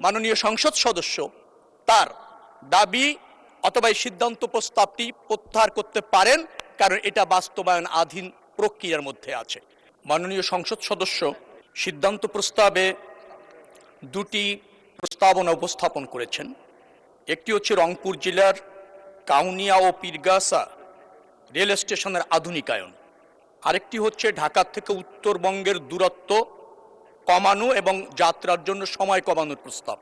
মাননীয় সংসদ সদস্য তার দাবি অথবা এই সিদ্ধান্ত প্রস্তাবটি প্রত্যাহার করতে পারেন, কারণ এটা বাস্তবায়নাধীন প্রক্রিয়ার মধ্যে আছে। মাননীয় সংসদ সদস্য সিদ্ধান্ত প্রস্তাবে দুটি প্রস্তাবনা উপস্থাপন করেছেন। একটি হচ্ছে রংপুর জেলার কাউনিয়া ও পীরগাছা রেল স্টেশনের আধুনিকায়ন, আরেকটি হচ্ছে ঢাকা থেকে উত্তরবঙ্গের দূরত্ব কমানো এবং যাত্রার জন্য সময় কমানোর প্রস্তাব।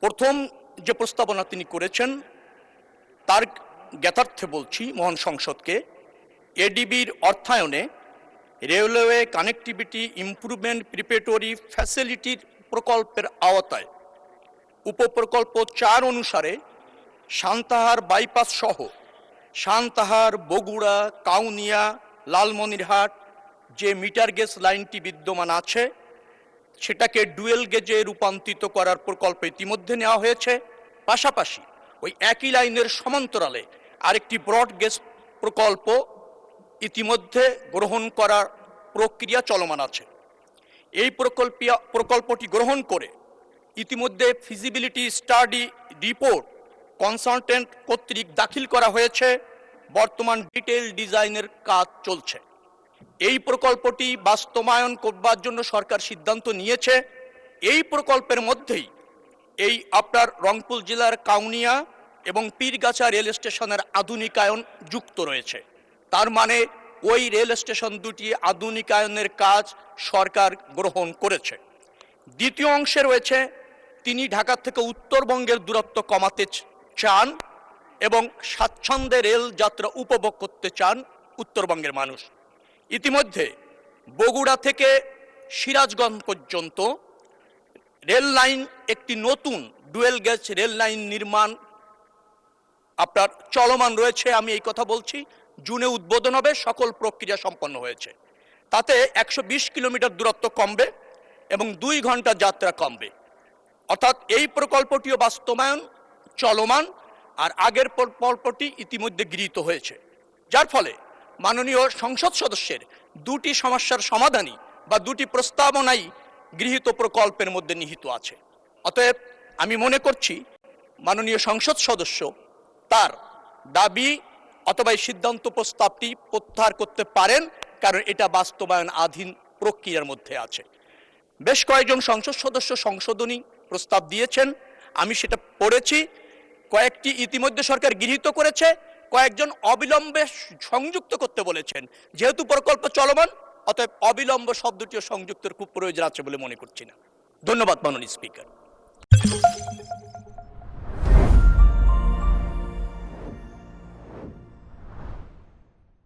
প্রথম যে প্রস্তাবনা তিনি করেছেন তার জ্ঞাতার্থে বলছি মহান সংসদকে, এডিবির অর্থায়নে রেলওয়ে কানেক্টিভিটি ইমপ্রুভমেন্ট প্রিপারেটরি ফ্যাসিলিটির প্রকল্পের আওতায় উপপ্রকল্প 4 অনুসারে সান্তাহার বাইপাস সহ সান্তাহার, বগুড়া, কাউনিয়া, লালমনিরহাট যে মিটার গেজ লাইনটি বিদ্যমান আছে সেটাকে ডুয়েল গেজে রূপান্তরিত করার প্রকল্প ইতিমধ্যে নেওয়া হয়েছে। পাশাপাশি ওই একই লাইনের সমান্তরালে আরেকটি ব্রড গেজ প্রকল্প ইতিমধ্যে গ্রহণ করার প্রক্রিয়া চলমান আছে। এই প্রকল্পটি গ্রহণ করে ইতিমধ্যে ফিজিবিলিটি স্টাডি রিপোর্ট কনসালটেন্ট কর্তৃক দাখিল করা হয়েছে। বর্তমান ডিটেইল ডিজাইনের কাজ চলছে। এই প্রকল্পটি বাস্তবায়ন করবার জন্য সরকার সিদ্ধান্ত নিয়েছে। এই প্রকল্পের মধ্যেই এই আপনার রংপুর জেলার কাউনিয়া এবং পীরগাছা রেল স্টেশনের আধুনিকায়ন যুক্ত রয়েছে। তার মানে ওই রেল স্টেশন দুটি আধুনিকায়নের কাজ সরকার গ্রহণ করেছে। দ্বিতীয় অংশে রয়েছে তিনি ঢাকা থেকে উত্তরবঙ্গের দূরত্ব কমাতে চান এবং স্বাচ্ছন্দ্যে রেল যাত্রা উপভোগ করতে চান উত্তরবঙ্গের মানুষ। ইতিমধ্যে বগুড়া থেকে সিরাজগঞ্জ পর্যন্ত রেল লাইন একটি নতুন ডুয়েল গেজ রেল লাইন নির্মাণ আপনার চলমান রয়েছে। আমি এই কথা বলছি, জুনে উদ্বোধন হবে, সকল প্রক্রিয়া সম্পন্ন হয়েছে। তাতে 120 কিলোমিটার দূরত্ব কমবে এবং 2 ঘন্টা যাত্রা কমবে। অর্থাৎ এই প্রকল্পটিও বাস্তবায়ন চলমান, আর আগের প্রকল্পটি ইতিমধ্যে গৃহীত হয়েছে। যার ফলে মাননীয় সংসদ সদস্যের দুটি সমস্যার সমাধানই বা দুটি প্রস্তাবনাই গৃহীত প্রকল্পের মধ্যে নিহিত আছে। অতএব আমি মনে করছি মাননীয় সংসদ সদস্য তার দাবি অথবা এই সিদ্ধান্ত প্রস্তাবটি প্রত্যাহার করতে পারেন, কারণ এটা বাস্তবায়নাধীন প্রক্রিয়ার মধ্যে আছে। বেশ কয়েকজন সংসদ সদস্য সংশোধনী প্রস্তাব দিয়েছেন, আমি সেটা পড়েছি। কয়েকটি ইতিমধ্যে সরকার গৃহীত করেছে, কয়েকজন অবিলম্বে সংযুক্ত করতে বলেছেন। যেহেতু প্রকল্প চলমান, অতএব অবিলম্ব শব্দটিও সংযুক্তের খুব প্রয়োজন আছে বলে মনে করছি না। ধন্যবাদ মাননীয় স্পিকার।